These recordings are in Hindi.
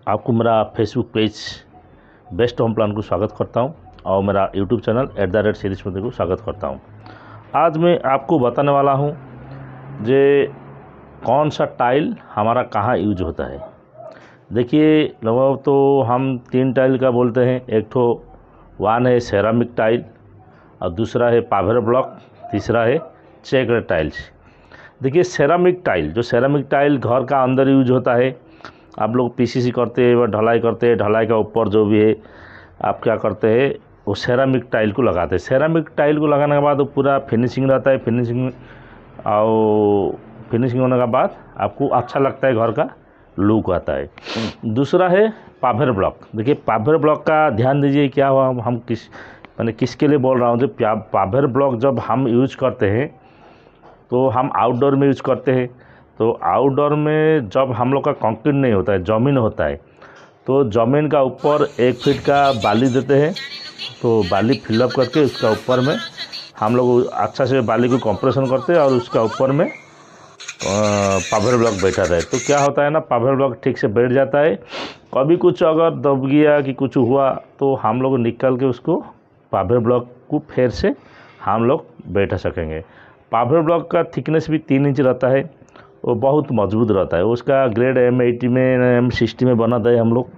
आपको मेरा Facebook page best home plan को स्वागत करता हूं और मेरा यूट्यूब चैनल @श्रीश मोदी को स्वागत करता हूं। आज मैं आपको बताने वाला हूं जे कौन सा टाइल हमारा कहां यूज होता है। देखिए लगभग तो हम 3 टाइल का बोलते हैं। एक तो वन है सेरामिक टाइल और दूसरा है पावर ब्लॉक, तीसरा है चेक टाइल्स। देखिए सेरामिक टाइल घर का अंदर यूज होता है। आप लोग पीसीसी करते हैं व ढलाई करते हैं, ढलाई का ऊपर जो भी है आप क्या करते हैं वो सेरामिक टाइल को लगाते हैं। सेरामिक टाइल को लगाने के बाद वो पूरा फिनिशिंग रहता है। फिनिशिंग होने के बाद आपको अच्छा लगता है, घर का लुक आता है। दूसरा है पावर ब्लॉक। देखिए पावर ब्लॉक का ध्यान दीजिए क्या हुआ, हम किसके लिए बोल रहा हूँ। जब पावर ब्लॉक जब हम यूज करते हैं तो हम आउटडोर में यूज करते हैं। तो आउटडोर में जब हम लोग का कंक्रीट नहीं होता है, ज़मीन होता है, तो ज़मीन का ऊपर 1 फीट का बाली देते हैं। तो बाली फिलअप करके उसका ऊपर में हम लोग अच्छा से बाली को कंप्रेशन करते हैं और उसका ऊपर में पावर ब्लॉक बैठा रहे। तो क्या होता है ना, पावर ब्लॉक ठीक से बैठ जाता है। कभी कुछ अगर दब गया कि कुछ हुआ तो हम लोग निकल के उसको पावर ब्लॉक को फिर से हम लोग बैठा सकेंगे। पावर ब्लॉक का थिकनेस भी 3 इंच रहता है, वो बहुत मजबूत रहता है। उसका ग्रेड M80 में M60 में बनाता है हम लोग।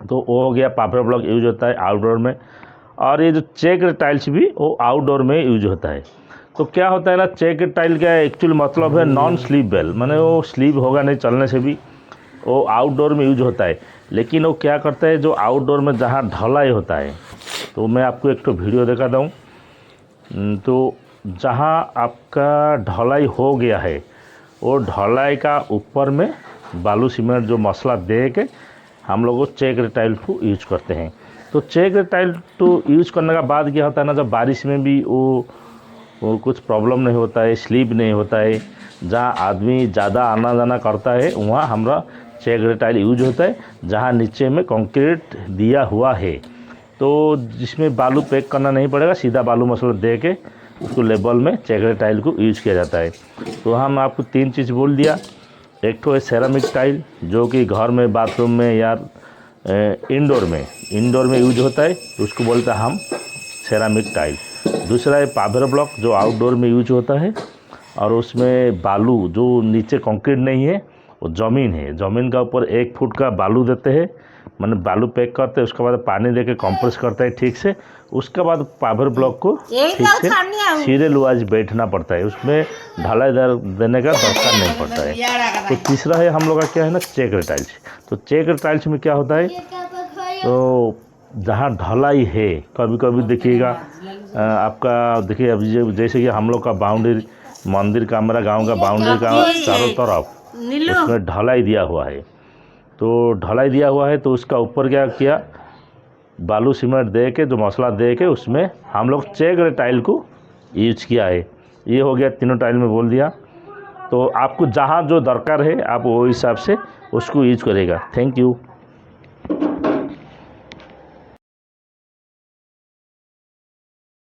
तो वो हो गया पावर ब्लॉक यूज होता है आउटडोर में। और ये जो चेक टाइल्स भी वो आउटडोर में यूज होता है। तो क्या होता है ना, चेक टाइल का एक्चुअल मतलब है नॉन स्लीपेबल, माने वो स्लीप होगा नहीं चलने से भी, वो आउटडोर में यूज होता है। लेकिन वो क्या करता है, जो आउटडोर में जहाँ ढलाई होता है, तो मैं आपको एक तो वीडियो दिखा दूँ। तो जहाँ आपका ढलाई हो गया है वो ढलाई का ऊपर में बालू सीमेंट जो मसला दे के हम लोग चेक टाइल को यूज करते हैं। तो चेक टाइल तो यूज करने का बाद क्या होता है ना, जब बारिश में भी वो कुछ प्रॉब्लम नहीं होता है, स्लीप नहीं होता है। जहाँ आदमी ज़्यादा आना जाना करता है वहाँ हमारा चेक टाइल यूज होता है। जहाँ नीचे में कंक्रीट दिया हुआ है तो जिसमें बालू पैक करना नहीं पड़ेगा, सीधा बालू मसला दे के उसको लेवल में चेक टाइल को यूज किया जाता है। तो हम आपको 3 चीज़ बोल दिया। एक तो है सेरामिक टाइल जो कि घर में, बाथरूम में या इंडोर में यूज होता है, उसको बोलते हैं हम सेरामिक टाइल। दूसरा है पावर ब्लॉक जो आउटडोर में यूज होता है और उसमें बालू जो नीचे कंक्रीट नहीं है, वो ज़मीन है, ज़मीन का ऊपर 1 फुट का बालू देते हैं, मैंने बालू पैक करते हैं, उसके बाद पानी देके कंप्रेस करता है ठीक से। उसके बाद पावर ब्लॉक को ठीक से सीरियल वाइज बैठना पड़ता है, उसमें ढलाई देने का दरकार नहीं पड़ता है। तो तीसरा है हम लोग का क्या है ना, चेक टाइल्स। तो चेक टाइल्स में क्या होता है, तो जहाँ ढलाई है, कभी कभी देखिएगा आपका, देखिए अब जैसे कि हम लोग का बाउंड्री, मंदिर का, हमारा गाँव का बाउंड्री का चारों तरफ उसमें ढलाई दिया हुआ है। तो ढलाई दिया हुआ है तो उसका ऊपर क्या किया, बालू सीमेंट दे के, जो मसला दे के उसमें हम लोग चेक टाइल को यूज किया है। ये हो गया, तीनों टाइल में बोल दिया। तो आपको जहाँ जो दरकार है आप वो हिसाब से उसको यूज करेगा। Thank you.